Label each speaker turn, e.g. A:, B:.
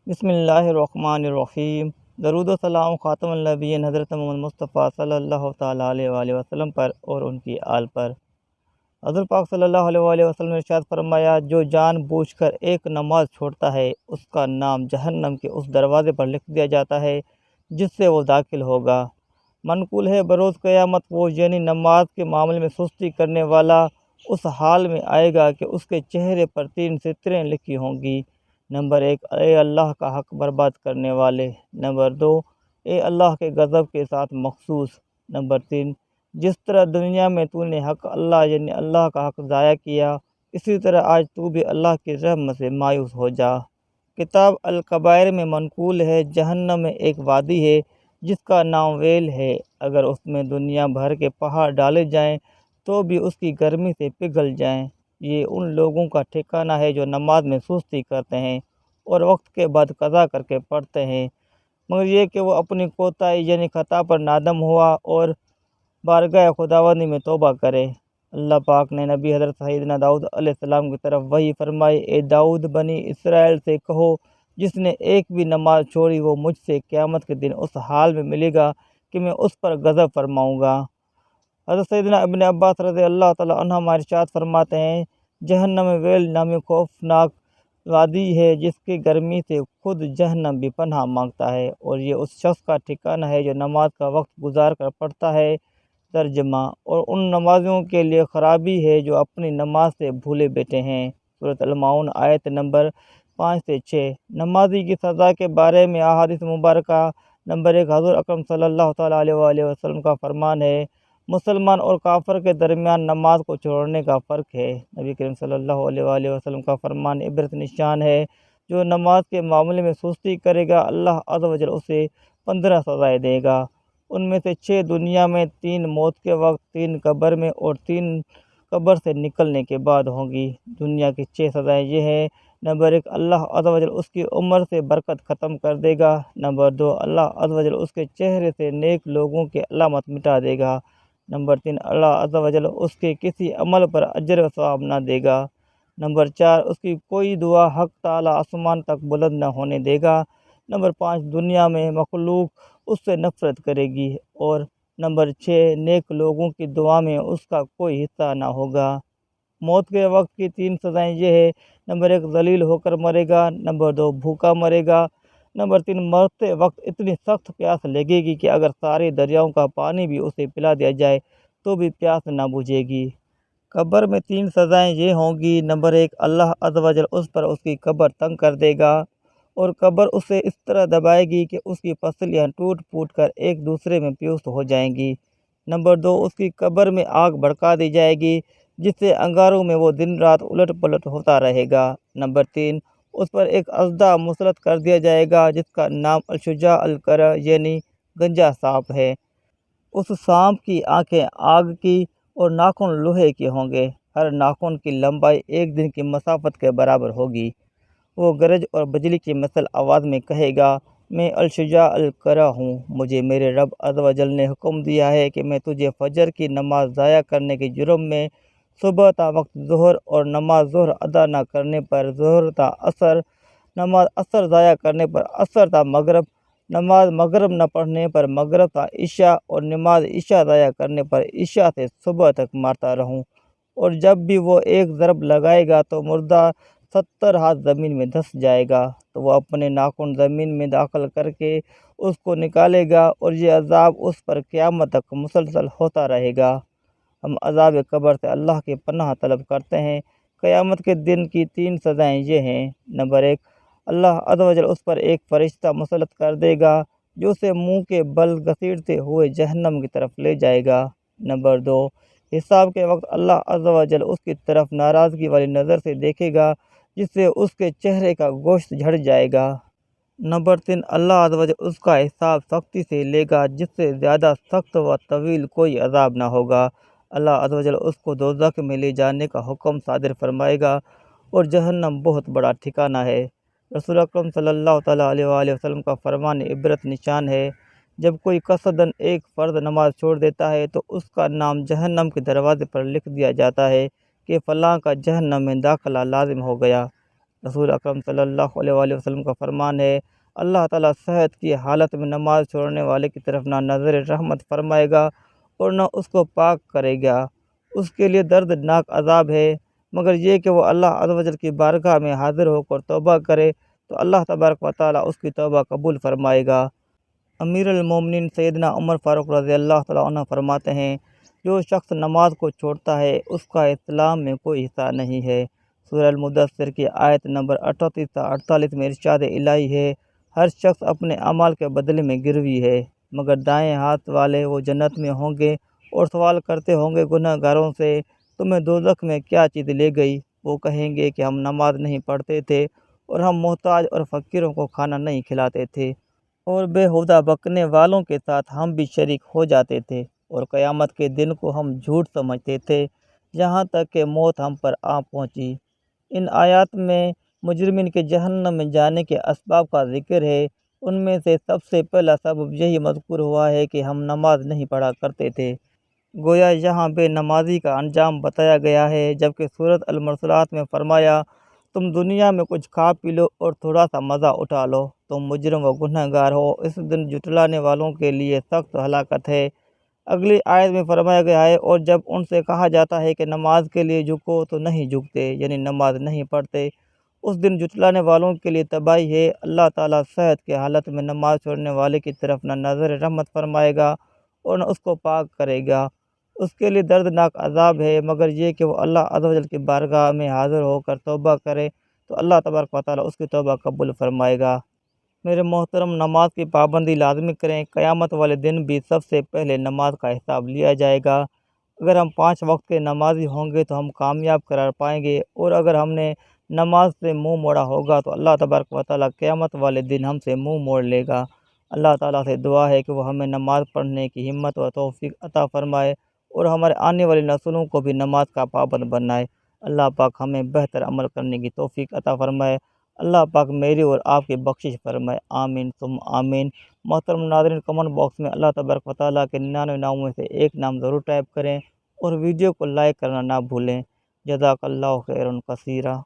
A: بسم اللہ الرحمن الرحیم۔ درود و سلام خاتم النبیین حضرت محمد مصطفیٰ صلی اللہ تعالیٰ علیہ وآلہ وسلم پر اور ان کی آل پر۔ حضرت پاک صلی اللہ علیہ وآلہ وسلم نے ارشاد فرمایا، جو جان بوجھ کر ایک نماز چھوڑتا ہے اس کا نام جہنم کے اس دروازے پر لکھ دیا جاتا ہے جس سے وہ داخل ہوگا۔ منقول ہے، بروز قیامت وہ یعنی نماز کے معاملے میں سستی کرنے والا اس حال میں آئے گا کہ اس کے چہرے پر 3 ستریں لکھی ہوں گی۔ نمبر 1، اے اللہ کا حق برباد کرنے والے۔ نمبر 2، اے اللہ کے غضب کے ساتھ مخصوص۔ نمبر 3، جس طرح دنیا میں تو نے حق اللہ یعنی اللہ کا حق ضائع کیا، اسی طرح آج تو بھی اللہ کی رحمت سے مایوس ہو جا۔ کتاب الکبائر میں منقول ہے، جہنم میں ایک وادی ہے جس کا نام ویل ہے، اگر اس میں دنیا بھر کے پہاڑ ڈالے جائیں تو بھی اس کی گرمی سے پگھل جائیں۔ یہ ان لوگوں کا ٹھکانہ ہے جو نماز میں سستی کرتے ہیں اور وقت کے بعد قضا کر کے پڑھتے ہیں، مگر یہ کہ وہ اپنی کوتاہی یعنی خطا پر نادم ہوا اور بارگاہ خداوندی میں توبہ کرے۔ اللہ پاک نے نبی حضرت سیدنا داؤد علیہ السلام کی طرف وحی فرمائی، اے داؤد، بنی اسرائیل سے کہو، جس نے ایک بھی نماز چھوڑی وہ مجھ سے قیامت کے دن اس حال میں ملے گا کہ میں اس پر غضب فرماؤں گا۔ حضرت سیدنا ابن عباس رضی اللہ تعالیٰ عنہما ارشاد فرماتے ہیں، جہنم میں ویل نامی خوفناک وادی ہے جس کی گرمی سے خود جہنم بھی پناہ مانگتا ہے، اور یہ اس شخص کا ٹھکانہ ہے جو نماز کا وقت گزار کر پڑھتا ہے۔ ترجمہ، اور ان نمازیوں کے لیے خرابی ہے جو اپنی نماز سے بھولے بیٹھے ہیں۔ سورۃ المعون آیت نمبر 5 سے 6۔ نمازی کی سزا کے بارے میں احادیث مبارکہ۔ نمبر 1، حضور اکرم صلی اللہ تعالیٰ علیہ وآلہ وسلم کا فرمان ہے، مسلمان اور کافر کے درمیان نماز کو چھوڑنے کا فرق ہے۔ نبی کریم صلی اللہ علیہ وآلہ وسلم کا فرمان عبرت نشان ہے، جو نماز کے معاملے میں سستی کرے گا اللہ عز و جل اسے 15 سزائیں دے گا۔ ان میں سے 6 دنیا میں، 3 موت کے وقت، 3 قبر میں اور 3 قبر سے نکلنے کے بعد ہوں گی۔ دنیا کی 6 سزائیں یہ ہیں، نمبر 1، اللہ عز و جل اس کی عمر سے برکت ختم کر دے گا۔ نمبر 2، اللہ عز و جل اس کے چہرے سے نیک لوگوں کی علامت مٹا دے گا۔ نمبر 3، اللہ عز و جل اس کے کسی عمل پر اجر و ثواب نہ دے گا۔ نمبر 4، اس کی کوئی دعا حق تعالیٰ آسمان تک بلند نہ ہونے دے گا۔ نمبر 5، دنیا میں مخلوق اس سے نفرت کرے گی۔ اور نمبر 6، نیک لوگوں کی دعا میں اس کا کوئی حصہ نہ ہوگا۔ موت کے وقت کی 3 سزائیں یہ ہے، نمبر 1، ذلیل ہو کر مرے گا۔ نمبر 2، بھوکا مرے گا۔ نمبر 3، مرتے وقت اتنی سخت پیاس لگے گی کہ اگر سارے دریاؤں کا پانی بھی اسے پلا دیا جائے تو بھی پیاس نہ بجھے گی۔ قبر میں 3 سزائیں یہ ہوں گی، نمبر 1، اللہ عز و جل اس پر اس کی قبر تنگ کر دے گا اور قبر اسے اس طرح دبائے گی کہ اس کی پسلیاں ٹوٹ پھوٹ کر ایک دوسرے میں پیوست ہو جائیں گی۔ نمبر 2، اس کی قبر میں آگ بھڑکا دی جائے گی جس سے انگاروں میں وہ دن رات الٹ پلٹ ہوتا رہے گا۔ نمبر 3، اس پر ایک اژدہا مسلط کر دیا جائے گا جس کا نام الشجاع القرع یعنی گنجا سانپ ہے۔ اس سانپ کی آنکھیں آگ کی اور ناخن لوہے کے ہوں گے، ہر ناخن کی لمبائی 1 دن کی مسافت کے برابر ہوگی۔ وہ گرج اور بجلی کی مثل آواز میں کہے گا، میں الشجاع القرع ہوں، مجھے میرے رب عز و جل نے حکم دیا ہے کہ میں تجھے فجر کی نماز ضائع کرنے کے جرم میں صبح تا وقت ظہر اور نماز ظہر ادا نہ کرنے پر ظہر تا عصر، نماز عصر ضائع کرنے پر عصر تا مغرب، نماز مغرب نہ پڑھنے پر مغرب تا عشاء اور نماز عشاء ضائع کرنے پر عشاء سے صبح تک مارتا رہوں، اور جب بھی وہ ایک ضرب لگائے گا تو مردہ 70 ہاتھ زمین میں دھس جائے گا، تو وہ اپنے ناخن زمین میں داخل کر کے اس کو نکالے گا، اور یہ عذاب اس پر قیامت تک مسلسل ہوتا رہے گا۔ ہم عذاب قبر سے اللہ کی پناہ طلب کرتے ہیں۔ قیامت کے دن کی 3 سزائیں یہ ہیں، نمبر 1، اللہ عز و جل اس پر ایک فرشتہ مسلط کر دے گا جو اسے منہ کے بل گھسیٹتے ہوئے جہنم کی طرف لے جائے گا۔ نمبر 2، حساب کے وقت اللہ عز و جل اس کی طرف ناراضگی والی نظر سے دیکھے گا جس سے اس کے چہرے کا گوشت جھڑ جائے گا۔ نمبر 3، اللہ عز و جل اس کا حساب سختی سے لے گا جس سے زیادہ سخت و طویل کوئی عذاب نہ ہوگا۔ اللہ عز و جل اس کو دوزخ میں لے جانے کا حکم صادر فرمائے گا، اور جہنم بہت بڑا ٹھکانہ ہے۔ رسول اکرم صلی اللہ تعالیٰ علیہ وآلہ وسلم کا فرمان عبرت نشان ہے، جب کوئی قصداً ایک فرض نماز چھوڑ دیتا ہے تو اس کا نام جہنم کے دروازے پر لکھ دیا جاتا ہے کہ فلاں کا جہنم میں داخلہ لازم ہو گیا۔ رسول اکرم صلی اللہ علیہ وآلہ وسلم کا فرمان ہے، اللہ تعالیٰ صحت کی حالت میں نماز چھوڑنے والے کی طرف نہ نظر رحمت فرمائے گا اور نہ اس کو پاک کرے گا، اس کے لیے دردناک عذاب ہے، مگر یہ کہ وہ اللہ عز و جل کی بارگاہ میں حاضر ہو کر توبہ کرے تو اللہ تبارک و تعالیٰ اس کی توبہ قبول فرمائے گا۔ امیر المومنین سیدنا عمر فاروق رضی اللہ تعالیٰ عنہ فرماتے ہیں، جو شخص نماز کو چھوڑتا ہے اس کا اسلام میں کوئی حصہ نہیں ہے۔ سورہ المدثر کی آیت نمبر 38 سے 48 میں ارشاد الہی ہے، ہر شخص اپنے اعمال کے بدلے میں گروی ہے، مگر دائیں ہاتھ والے وہ جنت میں ہوں گے اور سوال کرتے ہوں گے گناہ گاروں سے، تمہیں دوزخ میں کیا چیز لے گئی؟ وہ کہیں گے کہ ہم نماز نہیں پڑھتے تھے اور ہم محتاج اور فقیروں کو کھانا نہیں کھلاتے تھے اور بےہودہ بکنے والوں کے ساتھ ہم بھی شریک ہو جاتے تھے اور قیامت کے دن کو ہم جھوٹ سمجھتے تھے، یہاں تک کہ موت ہم پر آ پہنچی۔ ان آیات میں مجرمین کے جہنم میں جانے کے اسباب کا ذکر ہے۔ ان میں سے سب سے پہلا سبب یہی مذکور ہوا ہے کہ ہم نماز نہیں پڑھا کرتے تھے۔ گویا یہاں بے نمازی کا انجام بتایا گیا ہے، جبکہ سورۃ المرسلات میں فرمایا، تم دنیا میں کچھ کھا پی لو اور تھوڑا سا مزہ اٹھا لو، تم مجرم و گنہگار گار ہو، اس دن جھٹلانے والوں کے لیے سخت ہلاکت ہے۔ اگلی آیت میں فرمایا گیا ہے، اور جب ان سے کہا جاتا ہے کہ نماز کے لیے جھکو تو نہیں جھکتے، یعنی نماز نہیں پڑھتے۔ اس دن جھٹلانے والوں کے لیے تباہی ہے۔ اللہ تعالیٰ صحت کی حالت میں نماز چھوڑنے والے کی طرف نہ نظر رحمت فرمائے گا اور نہ اس کو پاک کرے گا، اس کے لیے دردناک عذاب ہے، مگر یہ کہ وہ اللہ عز و جل کی بارگاہ میں حاضر ہو کر توبہ کرے تو اللہ تبارک و تعالیٰ اس کی توبہ قبول فرمائے گا۔ میرے محترم، نماز کی پابندی لازمی کریں، قیامت والے دن بھی سب سے پہلے نماز کا حساب لیا جائے گا۔ اگر ہم 5 وقت کے نمازی ہوں گے تو ہم کامیاب قرار پائیں گے، اور اگر ہم نے نماز سے منہ موڑا ہوگا تو اللہ تبارک و تعالیٰ قیامت والے دن ہم سے منہ موڑ لے گا۔ اللہ تعالیٰ سے دعا ہے کہ وہ ہمیں نماز پڑھنے کی ہمت و توفیق عطا فرمائے اور ہمارے آنے والی نسلوں کو بھی نماز کا پابند بنائے۔ اللہ پاک ہمیں بہتر عمل کرنے کی توفیق عطا فرمائے۔ اللہ پاک میری اور آپ کی بخشش فرمائے، آمین ثم آمین۔ محترم ناظرین، کمنٹ باکس میں اللہ تبارک و تعالیٰ کے 99 ناموں میں سے ایک نام ضرور ٹائپ کریں اور ویڈیو کو لائک کرنا نہ بھولیں۔ جزاک اللہ خیرا کثیرا۔